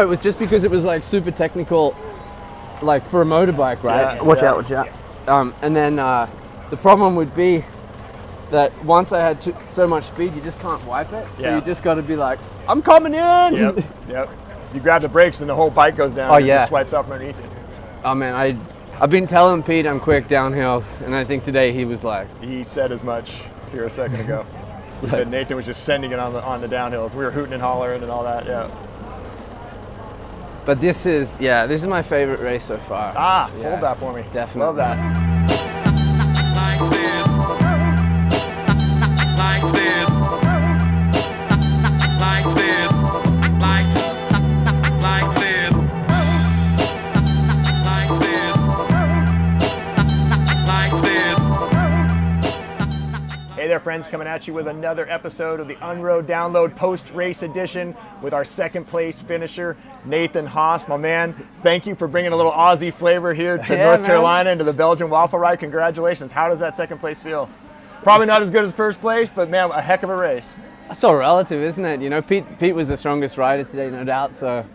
It was just because it was like super technical, like for a motorbike, right? Yeah, watch yeah. out, watch out. And then the problem would be that once I had so much speed, you just can't wipe it. So you just got to be like, I'm coming in. Yep, yep. You grab the brakes and the whole bike goes down. Oh, and yeah. It just swipes out from underneath it. Oh man, I've been telling Pete I'm quick downhill, and I think today he was like, He said as much here a second ago. He said Nathan was just sending it on the downhills. We were hooting and hollering and all that. Yeah. but this is my favorite race so far. Yeah, hold that for me. Definitely. Love that. Hey there, friends, coming at you with another episode of the UnRoad Download Post-Race Edition with our second place finisher, Nathan Haas. My man, thank you for bringing a little Aussie flavor here to North Carolina and to the Belgian Waffle Ride. Congratulations. How does that second place feel? Probably not as good as first place, but man, a heck of a race. That's all relative, isn't it? You know, Pete was the strongest rider today, no doubt. So,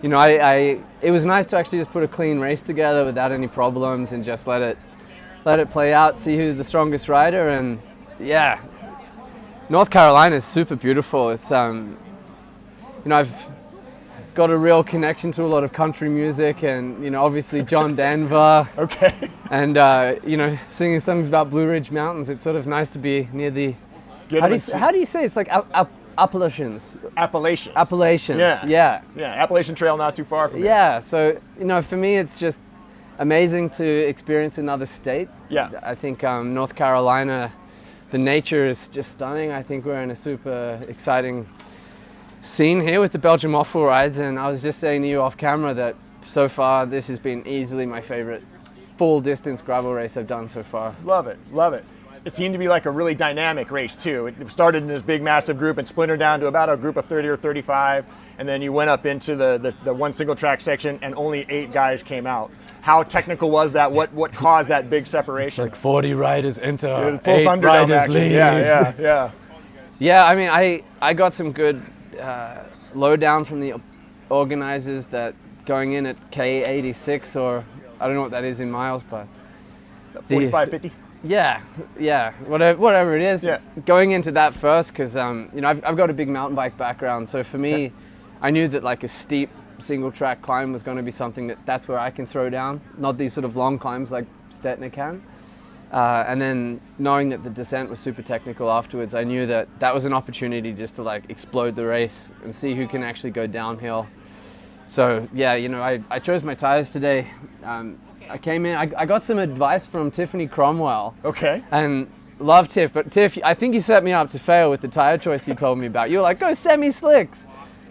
you know, it was nice to actually just put a clean race together without any problems and just let it play out, see who's the strongest rider. And yeah, North Carolina is super beautiful. It's you know, I've got a real connection to a lot of country music, and you know, obviously John Denver. Okay. And you know, singing songs about Blue Ridge Mountains. It's sort of nice to be near the. How do you say it? It's like Appalachians? Appalachians. Appalachians. Yeah. Appalachian Trail not too far from here. Yeah. So you know, for me, it's just amazing to experience another state. Yeah. I think North Carolina, the nature is just stunning. I think we're in a super exciting scene here with the Belgian Waffle Rides, and I was just saying to you off camera that so far this has been easily my favorite full distance gravel race I've done so far. Love it, love it. It seemed to be like a really dynamic race too. It started in this big massive group and splintered down to about a group of 30 or 35, and then you went up into the one single track section and only 8 guys came out. How technical was that? What caused that big separation? Like 40 riders enter, full 8 Thunderdome riders action. leave. Yeah. Yeah, I mean, I got some good lowdown from the organizers that going in at K86, or I don't know what that is in miles, but 45, 50? Yeah, whatever it is. Yeah. Going into that first, because you know, I've got a big mountain bike background, so for me, I knew that like a steep single track climb was going to be something that's where I can throw down, not these sort of long climbs like Stettner can. And then knowing that the descent was super technical afterwards, I knew that was an opportunity just to like explode the race and see who can actually go downhill. So yeah, you know, I chose my tires today. I came in, I got some advice from Tiffany Cromwell. Okay. And love Tiff, but Tiff, I think you set me up to fail with the tire choice you told me about. You were like, go semi-slicks.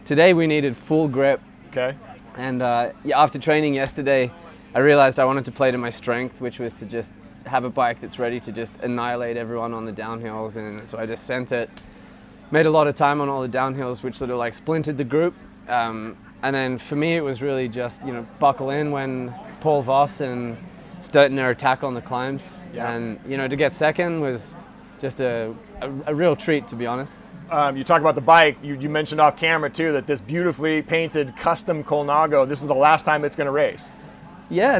Today we needed full grip. Okay. And after training yesterday, I realized I wanted to play to my strength, which was to just have a bike that's ready to just annihilate everyone on the downhills. And so I just sent it, made a lot of time on all the downhills, which sort of like splintered the group. And then for me, it was really just, you know, buckle in when Paul Voss and Stettner attack on the climbs. Yeah. And, you know, to get second was just a real treat, to be honest. You talk about the bike. You mentioned off camera too that this beautifully painted custom Colnago, this is the last time it's going to race. Yeah,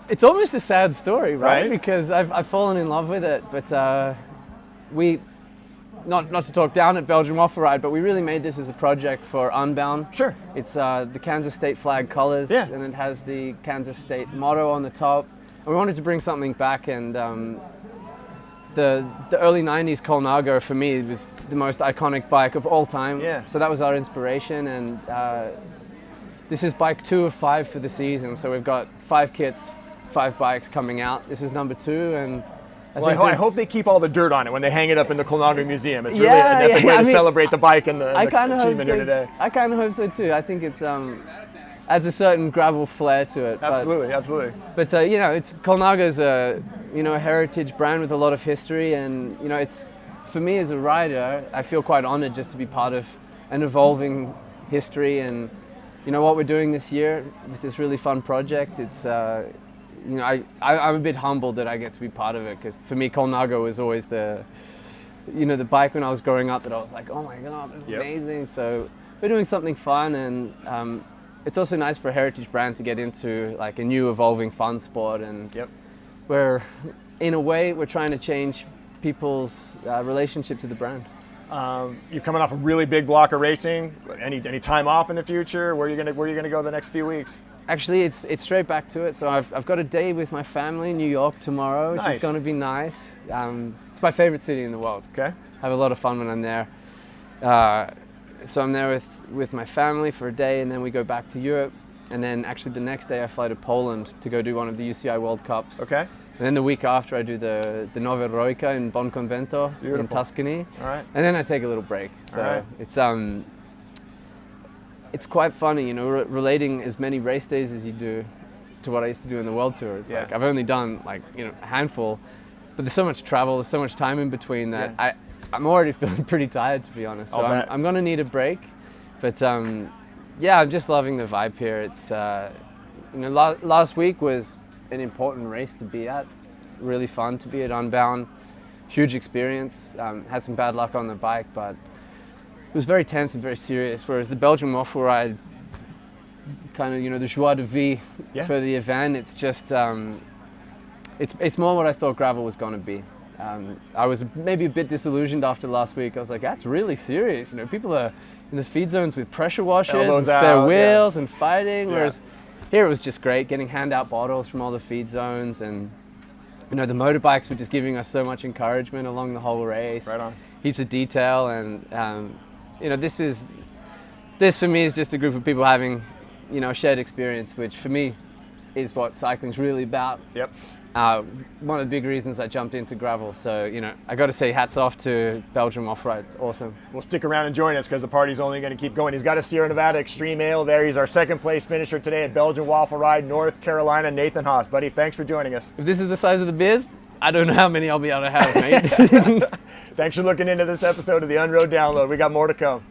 it's almost a sad story, right? Right. Because I've fallen in love with it, but we, not to talk down at Belgian Waffle Ride, but we really made this as a project for Unbound. Sure. It's the Kansas State flag colors, and it has the Kansas State motto on the top. And we wanted to bring something back, and the early 90s Colnago for me was the most iconic bike of all time. Yeah. So that was our inspiration, and this is bike 2 of 5 for the season. So we've got 5 kits, 5 bikes coming out. This is number 2, and I hope they keep all the dirt on it when they hang it up in the Colnago Museum. It's really an epic way to celebrate the bike and the achievement here today. I kind of hope so too. I think it's adds a certain gravel flair to it. Absolutely. But you know, Colnago's a heritage brand with a lot of history, and you know, it's for me as a rider, I feel quite honored just to be part of an evolving history, and you know what we're doing this year with this really fun project. It's you know, I'm a bit humbled that I get to be part of it, because for me, Colnago was always the bike when I was growing up that I was like, oh my God, this is amazing. So we're doing something fun, and it's also nice for a heritage brand to get into like a new evolving fun sport. And we're, in a way, we're trying to change people's relationship to the brand. You're coming off a really big block of racing. Any time off in the future? Where are you gonna go the next few weeks? Actually, it's straight back to it. So I've got a day with my family in New York tomorrow, which is going to be nice. It's my favorite city in the world. Okay. Have a lot of fun when I'm there. So I'm there with my family for a day, and then we go back to Europe. And then actually the next day I fly to Poland to go do one of the UCI World Cups. Okay. And then the week after I do the Nove Roica in Bonconvento in Tuscany. All right. And then I take a little break. So it's quite funny, you know, relating as many race days as you do to what I used to do in the World Tour. It's like I've only done like, you know, a handful, but there's so much travel, there's so much time in between that I'm already feeling pretty tired, to be honest. So I'm going to need a break. But yeah, I'm just loving the vibe here. It's you know, last week was an important race to be at. Really fun to be at Unbound. Huge experience. Had some bad luck on the bike, but it was very tense and very serious. Whereas the Belgian waffle ride, kind of, you know, the joie de vie for the event. It's just it's more what I thought gravel was going to be. I was maybe a bit disillusioned after last week. I was like, that's really serious. You know, people are in the feed zones with pressure washers and spare wheels and fighting. Whereas here it was just great, getting handout bottles from all the feed zones, and you know, the motorbikes were just giving us so much encouragement along the whole race. Right on. Heaps of detail, and you know, this for me is just a group of people having, you know, a shared experience, which for me is what cycling's really about. Yep. One of the big reasons I jumped into gravel. So, you know, I got to say hats off to Belgium Off-Ride. It's awesome. Well, stick around and join us because the party's only going to keep going. He's got a Sierra Nevada Extreme Ale there. He's our second place finisher today at Belgian Waffle Ride, North Carolina. Nathan Haas. Buddy, thanks for joining us. If this is the size of the beers, I don't know how many I'll be able to have, mate. Thanks for looking into this episode of the UnRoad Download. We got more to come.